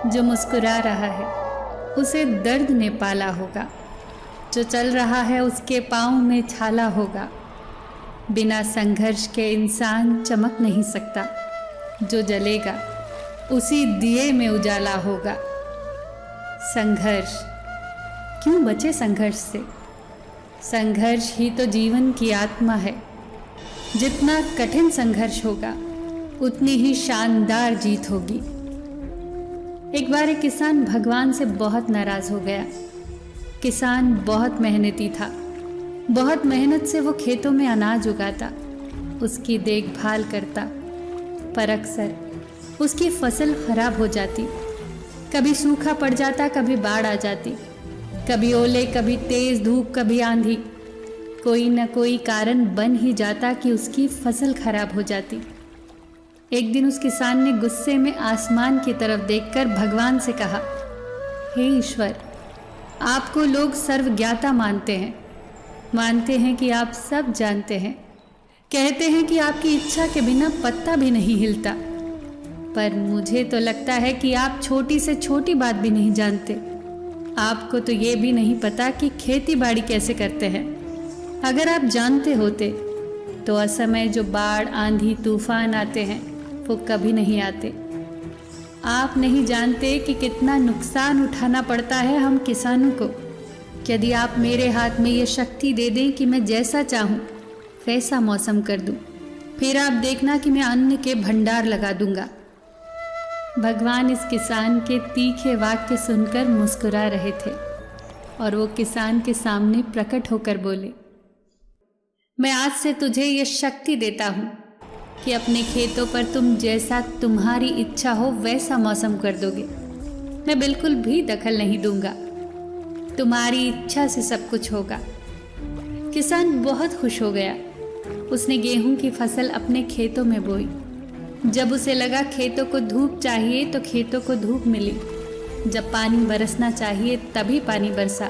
जो मुस्कुरा रहा है उसे दर्द ने पाला होगा, जो चल रहा है उसके पाँव में छाला होगा। बिना संघर्ष के इंसान चमक नहीं सकता, जो जलेगा उसी दिए में उजाला होगा। संघर्ष, क्यों बचे संघर्ष से? संघर्ष ही तो जीवन की आत्मा है। जितना कठिन संघर्ष होगा उतनी ही शानदार जीत होगी। एक बार एक किसान भगवान से बहुत नाराज हो गया। किसान बहुत मेहनती था, बहुत मेहनत से वो खेतों में अनाज उगाता, उसकी देखभाल करता, पर अक्सर उसकी फसल खराब हो जाती। कभी सूखा पड़ जाता, कभी बाढ़ आ जाती, कभी ओले, कभी तेज धूप, कभी आंधी। कोई न कोई कारण बन ही जाता कि उसकी फसल खराब हो जाती। एक दिन उस किसान ने गुस्से में आसमान की तरफ देखकर भगवान से कहा, हे ईश्वर, आपको लोग सर्वज्ञाता मानते हैं कि आप सब जानते हैं, कहते हैं कि आपकी इच्छा के बिना पत्ता भी नहीं हिलता, पर मुझे तो लगता है कि आप छोटी से छोटी बात भी नहीं जानते। आपको तो ये भी नहीं पता कि खेती बाड़ी कैसे करते हैं। अगर आप जानते होते तो असमय जो बाढ़, आंधी, तूफान आते हैं वो कभी नहीं आते। आप नहीं जानते कि कितना नुकसान उठाना पड़ता है हम किसानों को। यदि आप मेरे हाथ में ये शक्ति दे दें कि मैं जैसा चाहूँ वैसा मौसम कर दूँ, फिर आप देखना कि मैं अन्न के भंडार लगा दूंगा। भगवान इस किसान के तीखे वाक्य सुनकर मुस्कुरा रहे थे और वो किसान के सामने प्रकट होकर बोले, मैं आज से तुझे ये शक्ति देता हूँ कि अपने खेतों पर तुम जैसा तुम्हारी इच्छा हो वैसा मौसम कर दोगे। मैं बिल्कुल भी दखल नहीं दूंगा, तुम्हारी इच्छा से सब कुछ होगा। किसान बहुत खुश हो गया। उसने गेहूं की फसल अपने खेतों में बोई। जब उसे लगा खेतों को धूप चाहिए तो खेतों को धूप मिली, जब पानी बरसना चाहिए तभी पानी बरसा।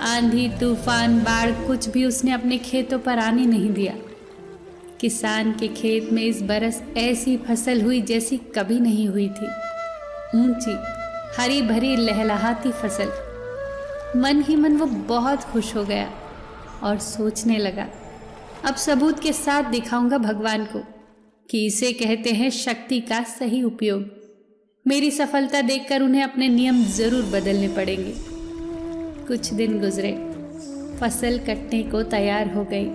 आंधी, तूफान, बाढ़ कुछ भी उसने अपने खेतों पर आने नहीं दिया। किसान के खेत में इस बरस ऐसी फसल हुई जैसी कभी नहीं हुई थी। ऊंची, हरी भरी, लहलहाती फसल। मन ही मन वो बहुत खुश हो गया और सोचने लगा, अब सबूत के साथ दिखाऊंगा भगवान को कि इसे कहते हैं शक्ति का सही उपयोग। मेरी सफलता देखकर उन्हें अपने नियम जरूर बदलने पड़ेंगे। कुछ दिन गुजरे, फसल कटने को तैयार हो गई।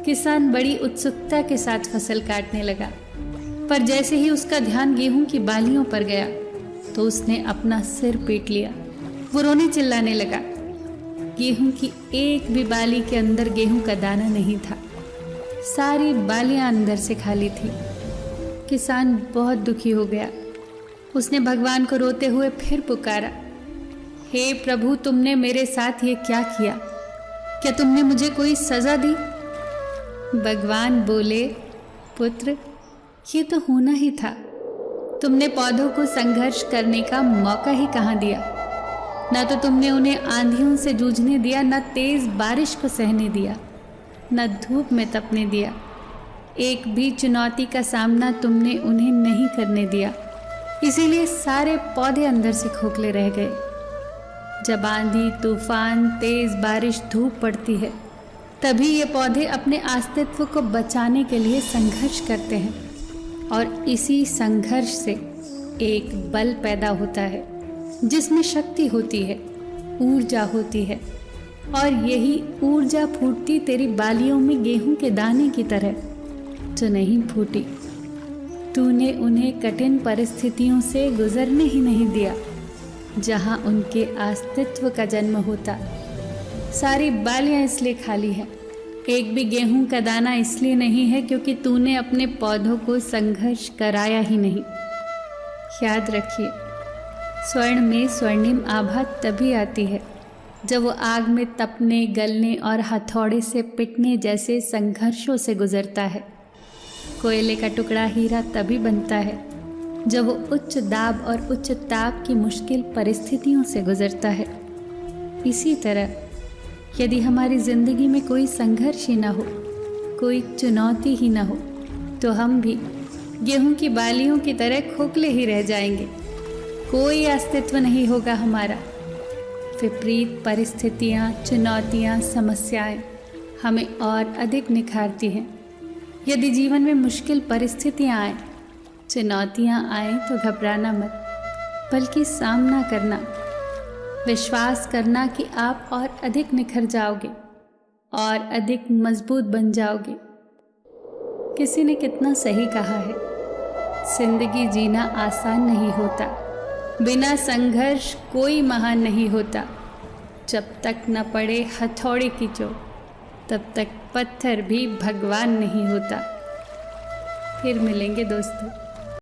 किसान बड़ी उत्सुकता के साथ फसल काटने लगा, पर जैसे ही उसका ध्यान गेहूं की बालियों पर गया तो उसने अपना सिर पीट लिया। वो रोने चिल्लाने लगा। गेहूं की एक भी बाली के अंदर गेहूं का दाना नहीं था, सारी बालियां अंदर से खाली थी। किसान बहुत दुखी हो गया। उसने भगवान को रोते हुए फिर पुकारा, हे प्रभु, तुमने मेरे साथ ये क्या किया? क्या तुमने मुझे कोई सजा दी? भगवान बोले, पुत्र, ये तो होना ही था। तुमने पौधों को संघर्ष करने का मौका ही कहाँ दिया। न तो तुमने उन्हें आंधियों से जूझने दिया, न तेज बारिश को सहने दिया, न धूप में तपने दिया। एक भी चुनौती का सामना तुमने उन्हें नहीं करने दिया। इसीलिए सारे पौधे अंदर से खोखले रह गए। जब आंधी, तूफान, तेज बारिश, धूप पड़ती है तभी ये पौधे अपने अस्तित्व को बचाने के लिए संघर्ष करते हैं और इसी संघर्ष से एक बल पैदा होता है जिसमें शक्ति होती है, ऊर्जा होती है, और यही ऊर्जा फूटती तेरी बालियों में गेहूं के दाने की तरह जो नहीं फूटी। तूने उन्हें कठिन परिस्थितियों से गुजरने ही नहीं दिया जहां उनके अस्तित्व का जन्म होता। सारी बालियां इसलिए खाली हैं, एक भी गेहूं का दाना इसलिए नहीं है क्योंकि तूने अपने पौधों को संघर्ष कराया ही नहीं। याद रखिए, स्वर्ण में स्वर्णिम आभा तभी आती है जब वो आग में तपने, गलने और हथौड़े से पिटने जैसे संघर्षों से गुजरता है। कोयले का टुकड़ा हीरा तभी बनता है जब वो उच्च दाब और उच्च ताप की मुश्किल परिस्थितियों से गुजरता है। इसी तरह यदि हमारी ज़िंदगी में कोई संघर्ष ही ना हो, कोई चुनौती ही ना हो, तो हम भी गेहूं की बालियों की तरह खोखले ही रह जाएंगे। कोई अस्तित्व नहीं होगा हमारा। विपरीत परिस्थितियाँ, चुनौतियाँ, समस्याएं हमें और अधिक निखारती हैं। यदि जीवन में मुश्किल परिस्थितियाँ आए, चुनौतियाँ आएँ तो घबराना मत, बल्कि सामना करना, विश्वास करना कि आप और अधिक निखर जाओगे और अधिक मजबूत बन जाओगे। किसी ने कितना सही कहा है, जिंदगी जीना आसान नहीं होता, बिना संघर्ष कोई महान नहीं होता। जब तक न पड़े हथौड़े की चोट, तब तक पत्थर भी भगवान नहीं होता। फिर मिलेंगे दोस्तों।